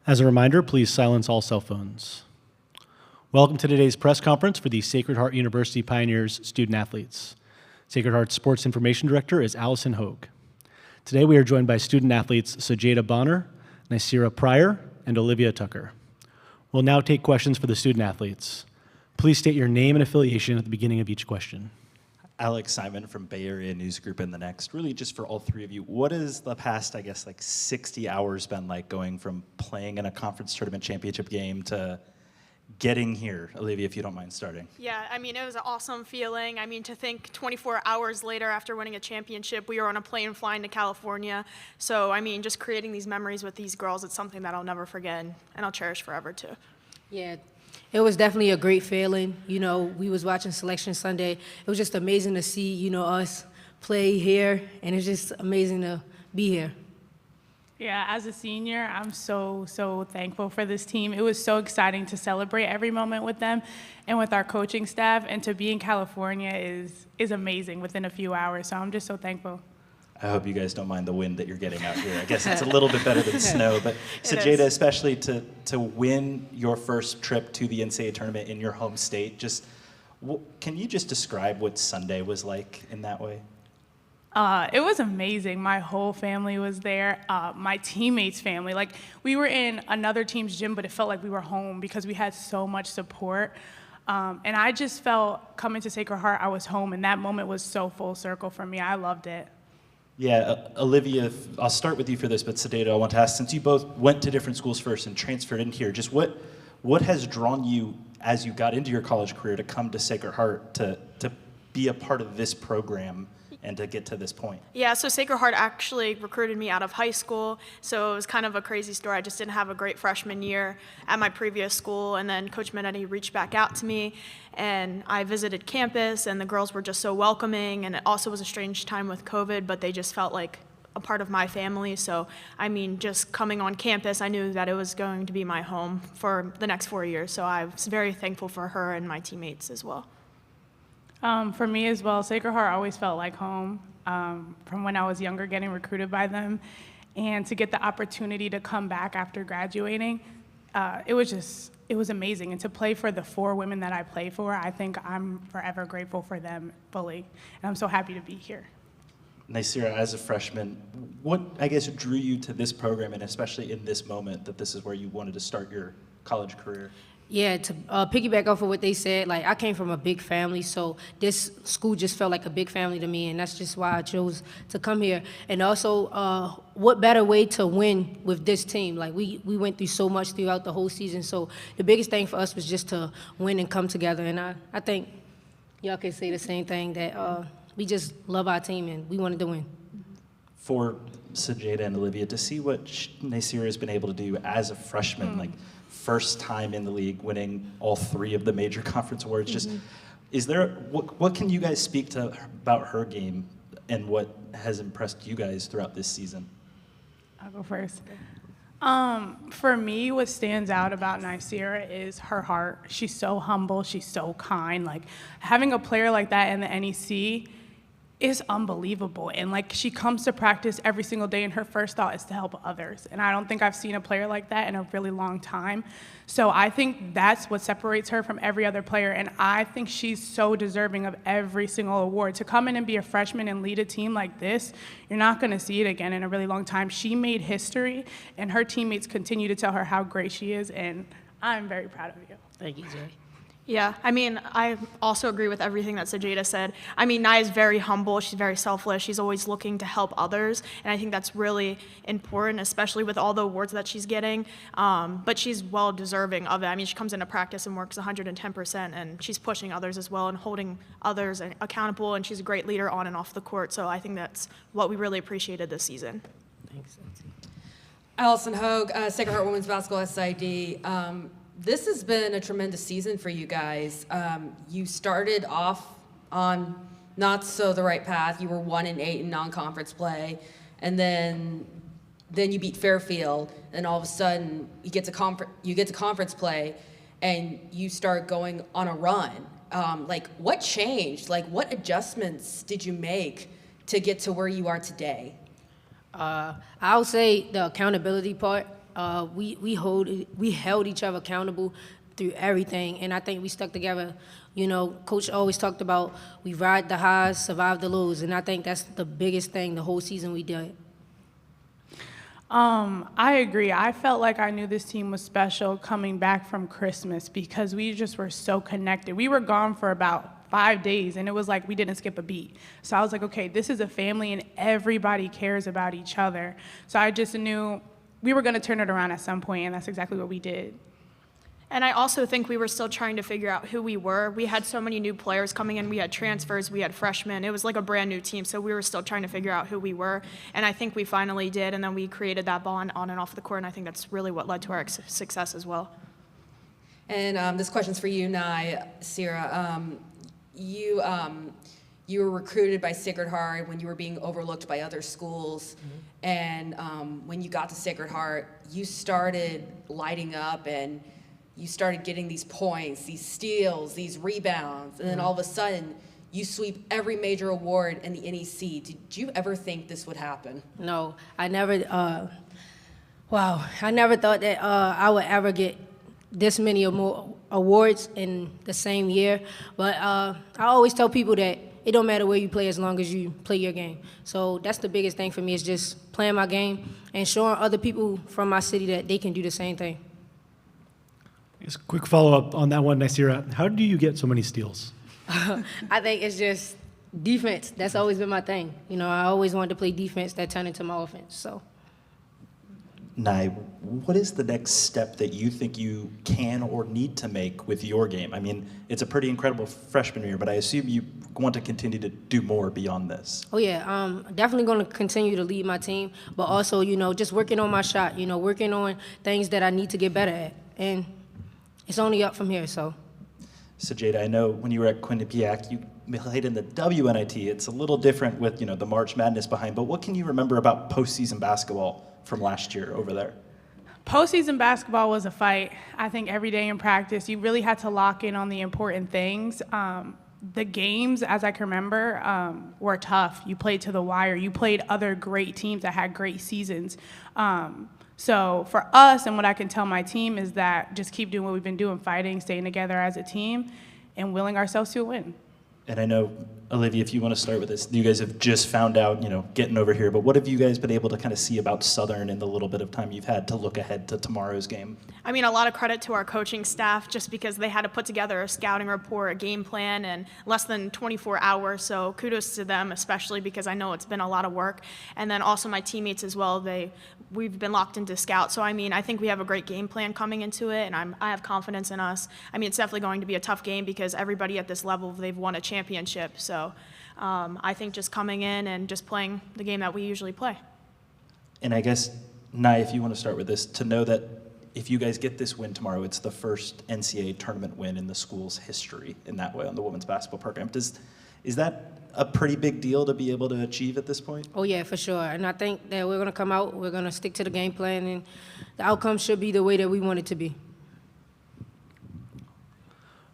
As a reminder, please silence all cell phones. Welcome to today's press conference for the Sacred Heart University Pioneers student athletes. Sacred Heart's Sports Information Director is Allison Hogue. Today we are joined by student athletes Sajeda Bonner, Nysera Pryor, and Olivia Tucker. We'll now take questions for the student athletes. Please state your name and affiliation at the beginning of each question. Alex Simon from Bay Area News Group and The Next. Really just for all three of you, what has the past, 60 hours been like going from playing in a conference tournament championship game to getting here? Olivia, if you don't mind starting. Yeah, it was an awesome feeling. To think 24 hours later after winning a championship, we were on a plane flying to California. So, just creating these memories with these girls, it's something that I'll never forget and I'll cherish forever too. Yeah, it was definitely a great feeling. We was watching Selection Sunday. It was just amazing to see, us play here, and it's just amazing to be here. Yeah, as a senior, I'm so thankful for this team. It was so exciting to celebrate every moment with them and with our coaching staff, and to be in California is amazing within a few hours, so I'm just so thankful. I hope you guys don't mind the wind that you're getting out here. I guess it's a little bit better than snow, but Sajeda, especially to win your first trip to the NCAA tournament in your home state, can you just describe what Sunday was like in that way? It was amazing. My whole family was there. My teammates' family. We were in another team's gym, but it felt like we were home because we had so much support. And I just felt coming to Sacred Heart, I was home, and that moment was so full circle for me. I loved it. Yeah, Olivia, I'll start with you for this, but Sajeda, I want to ask, since you both went to different schools first and transferred in here, just what has drawn you as you got into your college career to come to Sacred Heart to be a part of this program and to get to this point? Yeah, so Sacred Heart actually recruited me out of high school, so it was kind of a crazy story. I just didn't have a great freshman year at my previous school, and then Coach Minetti reached back out to me, and I visited campus, and the girls were just so welcoming, and it also was a strange time with COVID, but they just felt like a part of my family. So, just coming on campus, I knew that it was going to be my home for the next 4 years, so I was very thankful for her and my teammates as well. For me as well, Sacred Heart always felt like home from when I was younger, getting recruited by them. And to get the opportunity to come back after graduating, it was amazing. And to play for the 4 women that I play for, I think I'm forever grateful for them fully. And I'm so happy to be here. Nysera, as a freshman, what, drew you to this program, and especially in this moment that this is where you wanted to start your college career? Yeah, to piggyback off of what they said, I came from a big family, so this school just felt like a big family to me, and that's just why I chose to come here. And also, what better way to win with this team? We went through so much throughout the whole season, so the biggest thing for us was just to win and come together, and I think y'all can say the same thing, that we just love our team and we wanted to win. For Sajeda and Olivia, to see what Nysera has been able to do as a freshman, first time in the league, winning all 3 of the major conference awards. Just, is there, what can you guys speak to about her game and what has impressed you guys throughout this season? I'll go first. For me, what stands out about Nysera is her heart. She's so humble, she's so kind. Having a player like that in the NEC is unbelievable. And she comes to practice every single day, and her first thought is to help others. And I don't think I've seen a player like that in a really long time. So I think that's what separates her from every other player. And I think she's so deserving of every single award. To come in and be a freshman and lead a team like this, you're not going to see it again in a really long time. She made history, and her teammates continue to tell her how great she is. And I'm very proud of you. Thank you, Jay. Yeah, I also agree with everything that Sajeda said. Nia is very humble, she's very selfless, she's always looking to help others, and I think that's really important, especially with all the awards that she's getting, but she's well deserving of it. She comes into practice and works 110%, and she's pushing others as well and holding others accountable, and she's a great leader on and off the court, so I think that's what we really appreciated this season. Thanks. Allison Hogue, Sacred Heart Women's Basketball SID. This has been a tremendous season for you guys. You started off on not so the right path. You were 1-8 in non-conference play, and then you beat Fairfield, and all of a sudden you get to conference play, and you start going on a run. What changed? What adjustments did you make to get to where you are today? I would say the accountability part. we held each other accountable through everything, and I think we stuck together. You know, Coach always talked about we ride the highs, survive the lows, and I think that's the biggest thing the whole season we did. I agree. I felt like I knew this team was special coming back from Christmas because we just were so connected. We were gone for about 5 days, and it was like we didn't skip a beat. So I was like, okay, this is a family, and everybody cares about each other. So I just knew we were going to turn it around at some point, and that's exactly what we did. And I also think we were still trying to figure out who we were. We had so many new players coming in. We had transfers. We had freshmen. It was like a brand new team. So we were still trying to figure out who we were. And I think we finally did. And then we created that bond on and off the court. And I think that's really what led to our success as well. And this question's for you, Sierra. You were recruited by Sacred Heart when you were being overlooked by other schools. Mm-hmm. And when you got to Sacred Heart, you started lighting up and you started getting these points, these steals, these rebounds, and then all of a sudden, you sweep every major award in the NEC. Did you ever think this would happen? No, I never. I never thought that I would ever get this many or more awards in the same year. But I always tell people that it don't matter where you play as long as you play your game. So that's the biggest thing for me is just playing my game and showing other people from my city that they can do the same thing. Just a quick follow-up on that one, Nasira. How do you get so many steals? I think it's just defense. That's always been my thing. You know, I always wanted to play defense that turned into my offense. So. Nai, what is the next step that you think you can or need to make with your game? I mean, it's a pretty incredible freshman year, but I assume you want to continue to do more beyond this. Oh, yeah. Definitely going to continue to lead my team, but also, you know, just working on my shot, you know, working on things that I need to get better at. And it's only up from here, so. So, Jada, I know when you were at Quinnipiac, you played in the WNIT. It's a little different with, you know, the March Madness behind, but what can you remember about postseason basketball from last year over there? Postseason basketball was a fight. I think every day in practice, you really had to lock in on the important things. The games, as I can remember, were tough. You played to the wire. You played other great teams that had great seasons. So for us, and what I can tell my team is that just keep doing what we've been doing, fighting, staying together as a team, and willing ourselves to a win. And I know, Olivia, if you want to start with this, you guys have just found out, you know, getting over here, but what have you guys been able to kind of see about Southern in the little bit of time you've had to look ahead to tomorrow's game? I mean, a lot of credit to our coaching staff just because they had to put together a scouting report, a game plan in less than 24 hours. So kudos to them, especially because I know it's been a lot of work. And then also my teammates as well. We've been locked into scout. So, I mean, I think we have a great game plan coming into it, and I have confidence in us. I mean, it's definitely going to be a tough game because everybody at this level, they've won a championship. So I think just coming in and just playing the game that we usually play. And I guess, Nai, if you want to start with this, to know that if you guys get this win tomorrow, it's the first NCAA tournament win in the school's history in that way on the women's basketball program. Is that a pretty big deal to be able to achieve at this point? Oh, yeah, for sure. And I think that we're going to come out, we're going to stick to the game plan, and the outcome should be the way that we want it to be.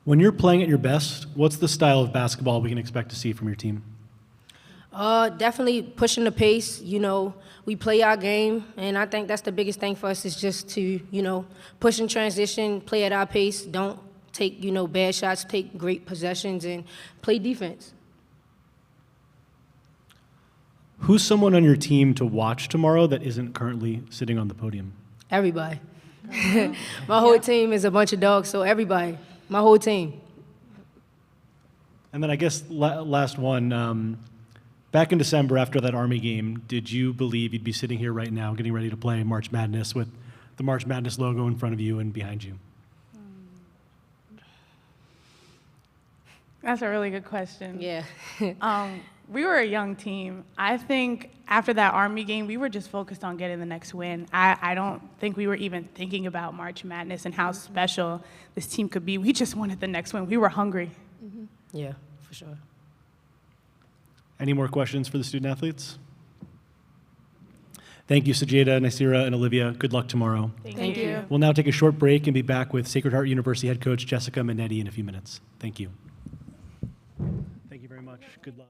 When you're playing at your best, what's the style of basketball we can expect to see from your team? Definitely pushing the pace. You know, we play our game, and I think that's the biggest thing for us is just to, you know, push in transition, play at our pace, don't take, you know, bad shots, take great possessions, and play defense. Who's someone on your team to watch tomorrow that isn't currently sitting on the podium? Everybody. My whole team is a bunch of dogs, so everybody, my whole team. And then I guess last one, back in December after that Army game, did you believe you'd be sitting here right now getting ready to play March Madness with the March Madness logo in front of you and behind you? That's a really good question. Yeah. We were a young team. I think after that Army game, we were just focused on getting the next win. I don't think we were even thinking about March Madness and how special this team could be. We just wanted the next win. We were hungry. Mm-hmm. Yeah, for sure. Any more questions for the student athletes? Thank you, Sajeda, Nasira, and Olivia. Good luck tomorrow. Thank you. We'll now take a short break and be back with Sacred Heart University head coach Jessica Minetti in a few minutes. Thank you. Thank you very much. Good luck.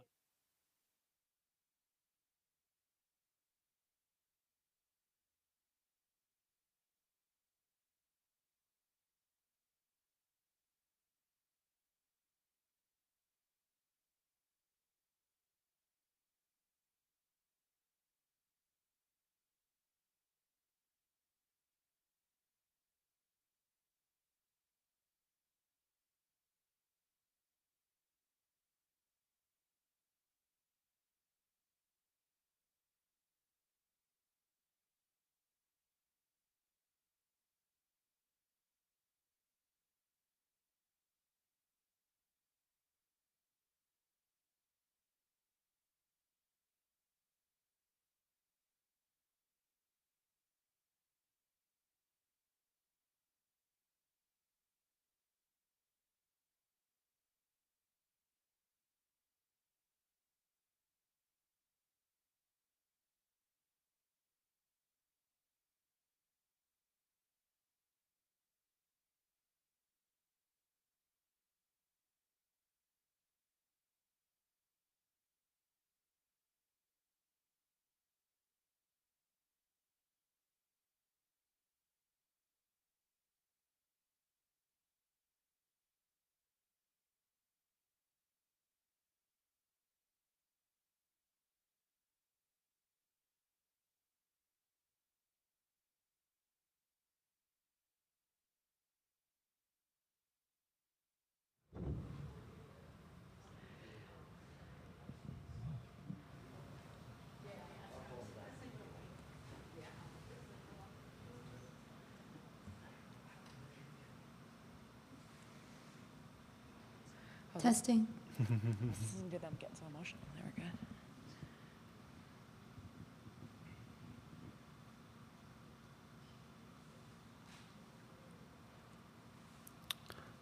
Testing. Listen to them get so emotional. They were good.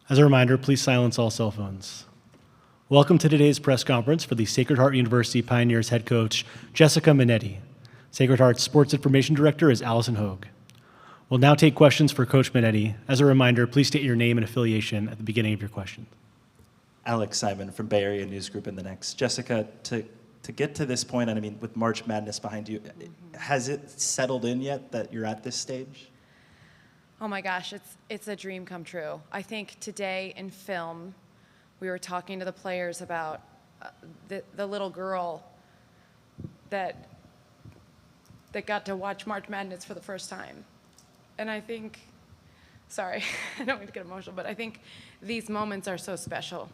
As a reminder, please silence all cell phones. Welcome to today's press conference for the Sacred Heart University Pioneers head coach, Jessica Minetti. Sacred Heart's sports information director is Allison Hogue. We'll now take questions for Coach Minetti. As a reminder, please state your name and affiliation at the beginning of your question. Alex Simon from Bay Area News Group in the Next. Jessica, to get to this point, and I mean, with March Madness behind you, has it settled in yet that you're at this stage? Oh my gosh, it's a dream come true. I think today in film, we were talking to the players about the little girl that got to watch March Madness for the first time. And I think, sorry, I don't mean to get emotional, but I think these moments are so special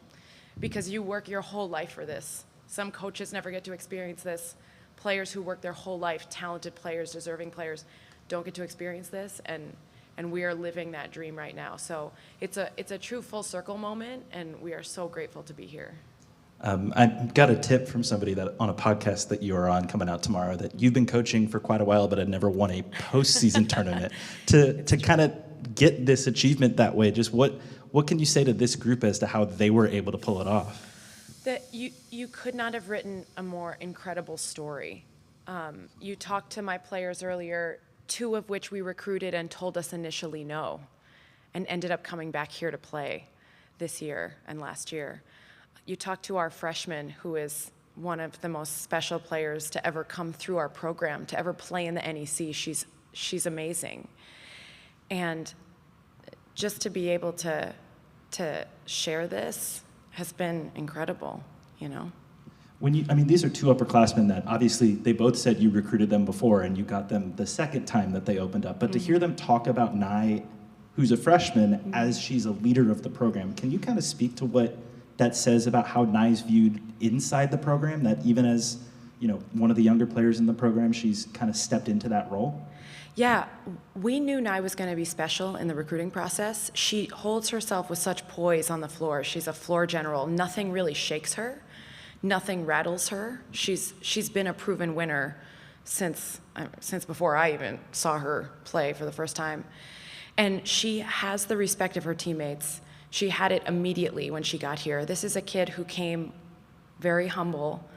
because you work your whole life for this. Some coaches never get to experience this. Players who work their whole life, talented players, deserving players, don't get to experience this, and we are living that dream right now. So it's a true full circle moment, and we are so grateful to be here. I got a tip from somebody that on a podcast that you are on coming out tomorrow that you've been coaching for quite a while, but had never won a postseason tournament. To kind of get this achievement that way, just what can you say to this group as to how they were able to pull it off? That you could not have written a more incredible story. You talked to my players earlier, 2 of which we recruited and told us initially no, and ended up coming back here to play this year and last year. You talked to our freshman, who is one of the most special players to ever come through our program, to ever play in the NEC. She's amazing. And just to be able to share this has been incredible, you know? These are 2 upperclassmen that obviously they both said you recruited them before and you got them the second time that they opened up. But to hear them talk about Nye, who's a freshman, as she's a leader of the program, can you kind of speak to what that says about how Nye's viewed inside the program, that even as, one of the younger players in the program, she's kind of stepped into that role? Yeah, we knew Nye was going to be special in the recruiting process. She holds herself with such poise on the floor. She's a floor general. Nothing really shakes her. Nothing rattles her. She's been a proven winner since before I even saw her play for the first time. And she has the respect of her teammates. She had it immediately when she got here. This is a kid who came very humble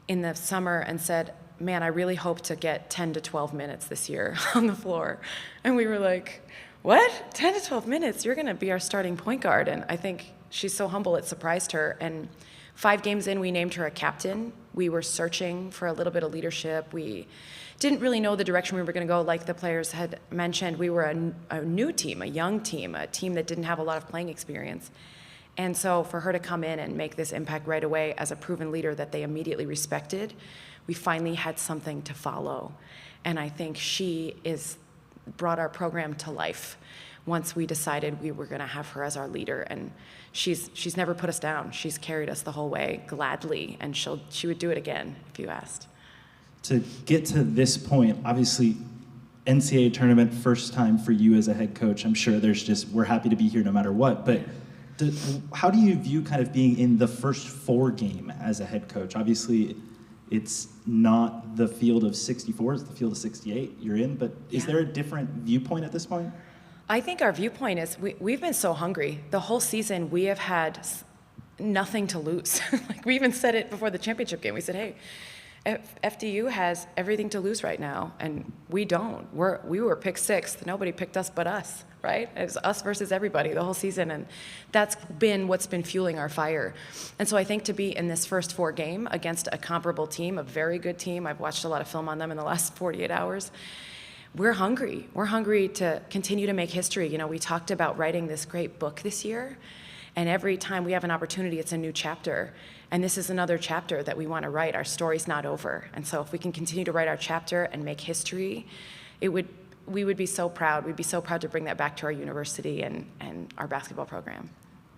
in the summer and said, man, I really hope to get 10 to 12 minutes this year on the floor. And we were like, what? 10 to 12 minutes? You're going to be our starting point guard. And I think she's so humble, it surprised her. And 5 games in, we named her a captain. We were searching for a little bit of leadership. We didn't really know the direction we were going to go. Like the players had mentioned, we were a new team, a young team, a team that didn't have a lot of playing experience. And so for her to come in and make this impact right away as a proven leader that they immediately respected, we finally had something to follow. And I think she brought our program to life once we decided we were going to have her as our leader. And she's never put us down. She's carried us the whole way gladly, and she would do it again if you asked. To get to this point, obviously, NCAA tournament, first time for you as a head coach. I'm sure we're happy to be here no matter what, but how do you view kind of being in the first 4 game as a head coach? Obviously, it's not the field of 64, it's the field of 68 you're in, but is there a different viewpoint at this point? I think our viewpoint is we've been so hungry. The whole season, we have had nothing to lose. Like we even said it before the championship game. We said, hey, FDU has everything to lose right now, and we don't. We were picked 6th. Nobody picked us but us, right? It was us versus everybody the whole season, and that's been what's been fueling our fire. And so I think to be in this first 4 game against a comparable team, a very good team, I've watched a lot of film on them in the last 48 hours, we're hungry. We're hungry to continue to make history. We talked about writing this great book this year, and every time we have an opportunity, it's a new chapter. And this is another chapter that we want to write. Our story's not over. And so if we can continue to write our chapter and make history, we would be so proud. We'd be so proud to bring that back to our university and our basketball program.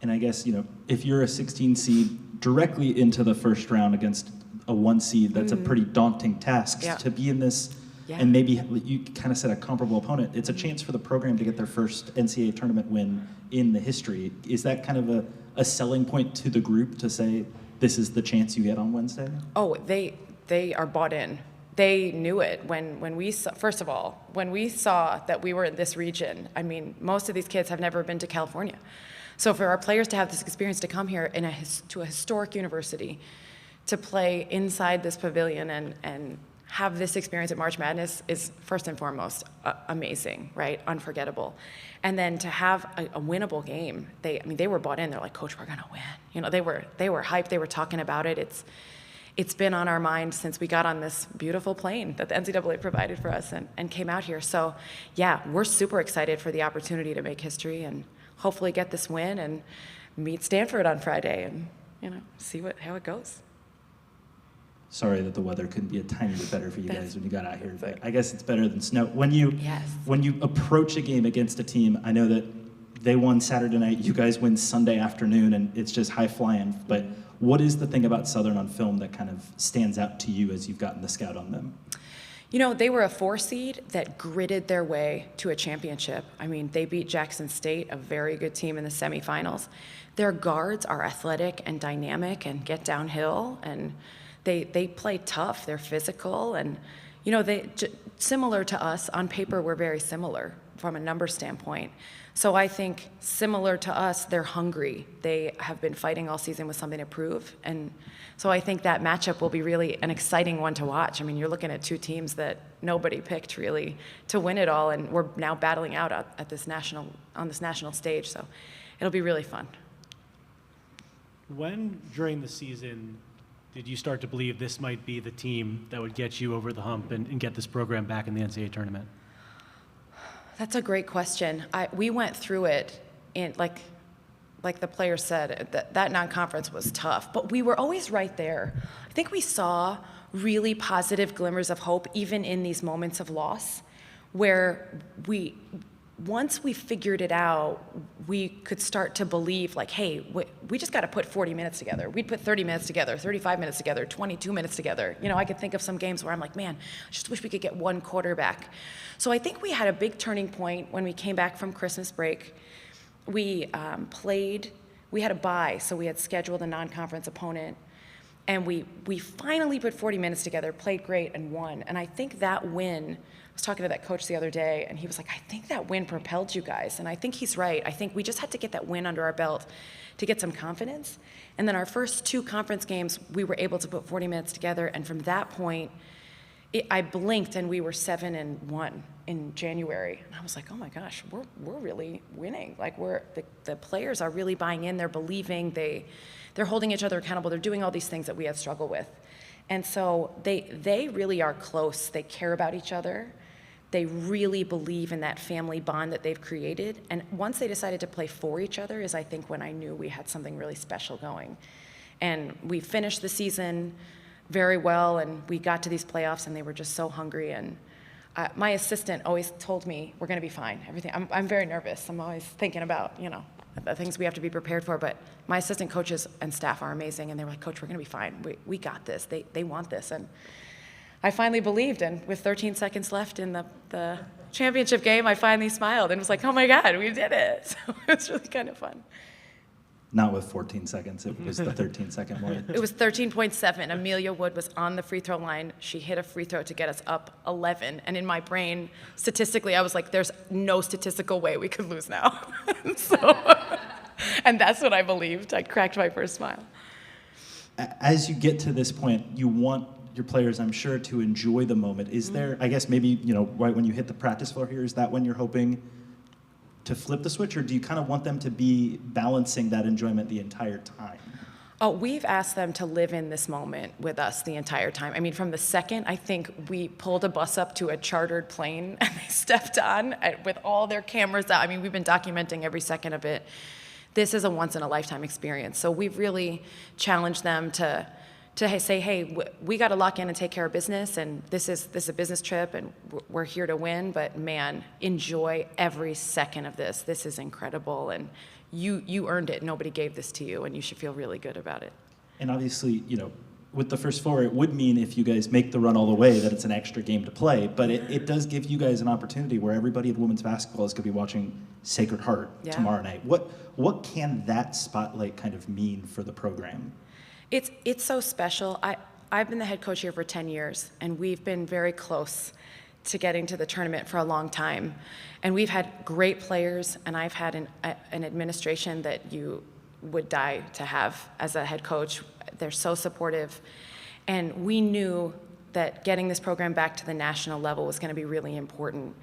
And I guess, if you're a 16 seed directly into the first round against a 1 seed, that's a pretty daunting task. Yeah. To be in this, Yeah. and maybe you kind of said a comparable opponent, it's a chance for the program to get their first NCAA tournament win in the history. Is that kind of a a selling point to the group to say, this is the chance you get on Wednesday? Oh, they are bought in. They knew it when we saw, first of all, when we saw that we were in this region. I mean, most of these kids have never been to California. So for our players to have this experience, to come here to a historic university, to play inside this pavilion and have this experience at March Madness is first and foremost amazing, right? Unforgettable. And then to have a winnable game, they were bought in. They're like, Coach, we're gonna win. You know, they were hyped. They were talking about it. It's been on our mind since we got on this beautiful plane that the NCAA provided for us and came out here. So yeah, we're super excited for the opportunity to make history and hopefully get this win and meet Stanford on Friday and, you know, see how it goes. Sorry that the weather couldn't be a tiny bit better for you guys when you got out here, but I guess it's better than snow. When you approach a game against a team, I know that they won Saturday night, you guys win Sunday afternoon, and it's just high flying, but what is the thing about Southern on film that kind of stands out to you as you've gotten the scout on them? You know, they were a 4 seed that gritted their way to a championship. I mean, they beat Jackson State, a very good team in the semifinals. Their guards are athletic and dynamic and get downhill, and they play tough. They're physical, and you know, similar to us on paper. We're very similar from a number standpoint. So I think similar to us, they're hungry. They have been fighting all season with something to prove. And so I think that matchup will be really an exciting one to watch. I mean, you're looking at 2 teams that nobody picked really to win it all, and we're now battling out on this national stage. So it'll be really fun. When during the season did you start to believe this might be the team that would get you over the hump and get this program back in the NCAA tournament? That's a great question. We went through it in like the player said, that non-conference was tough, but we were always right there. I think we saw really positive glimmers of hope even in these moments of loss, where once we figured it out, we could start to believe like, hey, we just got to put 40 minutes together. We'd put 30 minutes together, 35 minutes together, 22 minutes together. You know, I could think of some games where I'm like, man, I just wish we could get one quarterback. So I think we had a big turning point when we came back from Christmas break. We we had a bye, so we had scheduled a non-conference opponent, and we finally put 40 minutes together, played great, and won. And I think that win, I was talking to that coach the other day, and he was like, I think that win propelled you guys. And I think he's right. I think we just had to get that win under our belt to get some confidence. And then our first 2 conference games, we were able to put 40 minutes together, and from that point, I blinked and we were 7-1 in January. And I was like, oh my gosh, we're really winning. Like the players are really buying in, they're believing, they're holding each other accountable, they're doing all these things that we had struggled with. And so they really are close. They care about each other. They really believe in that family bond that they've created. And once they decided to play for each other is I think when I knew we had something really special going. And we finished the season very well, and we got to these playoffs, and they were just so hungry. And my assistant always told me, we're going to be fine. Everything. I'm very nervous. I'm always thinking about, you know, the things we have to be prepared for. But my assistant coaches and staff are amazing, and they were like, Coach, we're going to be fine. We got this. They want this. And I finally believed, and with 13 seconds left in the championship game, I finally smiled and was like, oh my God, we did it. So it was really kind of fun. Not with 14 seconds, it was the 13-second one. It was 13.7. Amelia Wood was on the free throw line. She hit a free throw to get us up 11. And in my brain, statistically, I was like, there's no statistical way we could lose now. And that's what I believed. I cracked my first smile. As you get to this point, you want your players, I'm sure, to enjoy the moment. Is there, I guess maybe, you know, right when you hit the practice floor here, is that when you're hoping to flip the switch, or do you kind of want them to be balancing that enjoyment the entire time? Oh, we've asked them to live in this moment with us the entire time. I mean, from the second, I think we pulled a bus up to a chartered plane and they stepped on with all their cameras out. I mean, we've been documenting every second of it. This is a once-in-a-lifetime experience. So we've really challenged them to say, hey, we got to lock in and take care of business, and this is a business trip, and we're here to win, but man, enjoy every second of this. This is incredible, and you earned it. Nobody gave this to you, and you should feel really good about it. And obviously, you know, with the first four, it would mean if you guys make the run all the way that it's an extra game to play, but it does give you guys an opportunity where everybody in women's basketball is going to be watching Sacred Heart tomorrow night. What can that spotlight kind of mean for the program? It's so special. I've been the head coach here for 10 years, and we've been very close to getting to the tournament for a long time. And we've had great players, and I've had an administration that you would die to have as a head coach. They're so supportive. And we knew that getting this program back to the national level was going to be really important.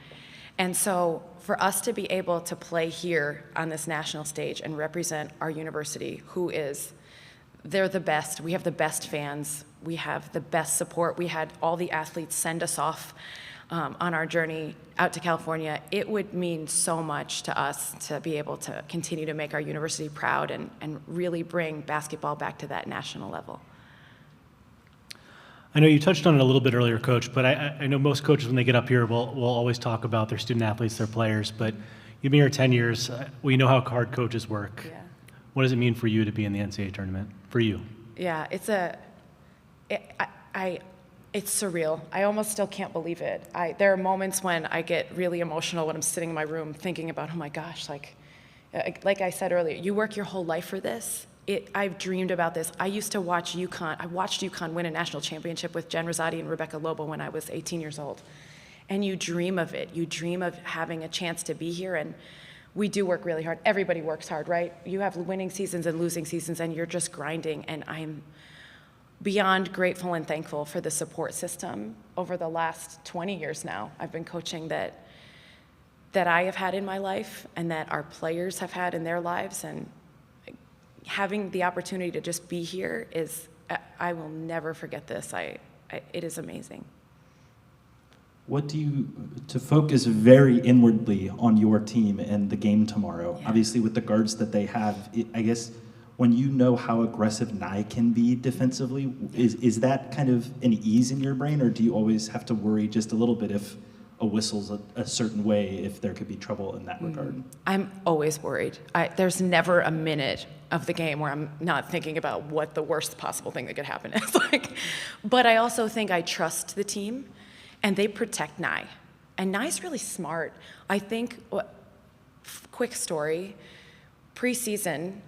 And so for us to be able to play here on this national stage and represent our university, they're the best. We have the best fans. We have the best support. We had all the athletes send us off on our journey out to California. It would mean so much to us to be able to continue to make our university proud and really bring basketball back to that national level. I know you touched on it a little bit earlier, Coach, but I know most coaches, when they get up here, will always talk about their student athletes, their players, but you've been here 10 years. We know how hard coaches work. Yeah. What does it mean for you to be in the NCAA tournament, for you? Yeah, it's surreal. I almost still can't believe it. There are moments when I get really emotional when I'm sitting in my room thinking about, oh my gosh, like I said earlier, you work your whole life for this. I've dreamed about this. I used to watch UConn. I watched UConn win a national championship with Jen Rosati and Rebecca Lobo when I was 18 years old. And you dream of it. You dream of having a chance to be here, and we do work really hard. Everybody works hard, right? You have winning seasons and losing seasons, and you're just grinding, and I'm beyond grateful and thankful for the support system over the last 20 years now. I've been coaching that I have had in my life and that our players have had in their lives, and having the opportunity to just be here I will never forget this. It is amazing. To focus very inwardly on your team and the game tomorrow, obviously with the guards that they have, I guess when you know how aggressive Nye can be defensively, is that kind of an ease in your brain, or do you always have to worry just a little bit if a whistle's a certain way, if there could be trouble in that regard? I'm always worried. There's never a minute of the game where I'm not thinking about what the worst possible thing that could happen is. But I also think I trust the team, and they protect Nye. And Nye's really smart. I think, quick story, preseason,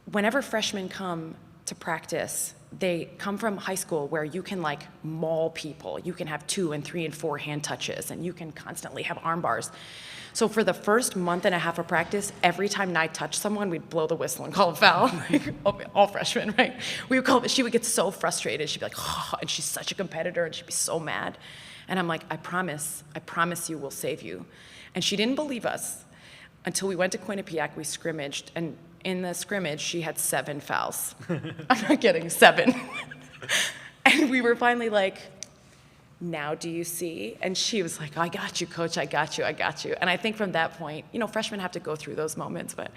whenever freshmen come to practice, they come from high school where you can maul people. You can have 2 and 3 and 4 hand touches, and you can constantly have arm bars. So for the first month and a half of practice, every time Nye touched someone, we'd blow the whistle and call a foul. All freshmen, right? She would get so frustrated. She'd be like, oh, and she's such a competitor, and she'd be so mad. And I'm like, I promise you we'll save you. And she didn't believe us until we went to Quinnipiac, we scrimmaged, and in the scrimmage, she had 7 fouls. I'm not kidding, 7. And we were finally like, now do you see? And she was like, I got you, Coach, I got you. And I think from that point, freshmen have to go through those moments, but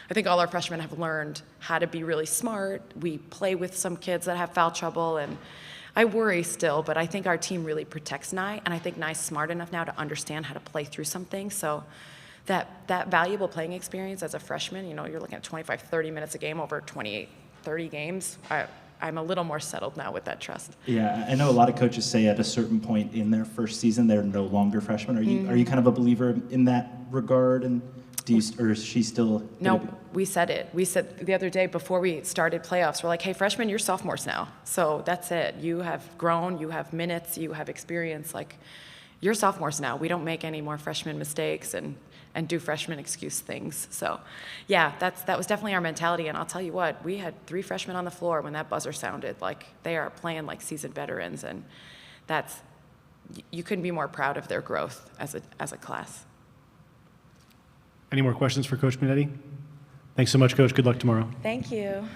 I think all our freshmen have learned how to be really smart. We play with some kids that have foul trouble, and I worry still, but I think our team really protects Nye, and I think Nye's smart enough now to understand how to play through some things. So that valuable playing experience as a freshman, you're looking at 25, 30 minutes a game over 28, 30 games. I'm a little more settled now with that trust. Yeah, I know a lot of coaches say at a certain point in their first season, they're no longer freshmen. Are you kind of a believer in that regard? And or is she still? No, we said it. We said the other day before we started playoffs, we're like, hey, freshmen, you're sophomores now. So that's it. You have grown, you have minutes, you have experience. You're sophomores now. We don't make any more freshman mistakes and do freshman excuse things. So yeah, that was definitely our mentality. And I'll tell you what, we had 3 freshmen on the floor when that buzzer sounded. They are playing like seasoned veterans, and you couldn't be more proud of their growth as a class. Any more questions for Coach Minetti? Thanks so much, Coach. Good luck tomorrow. Thank you.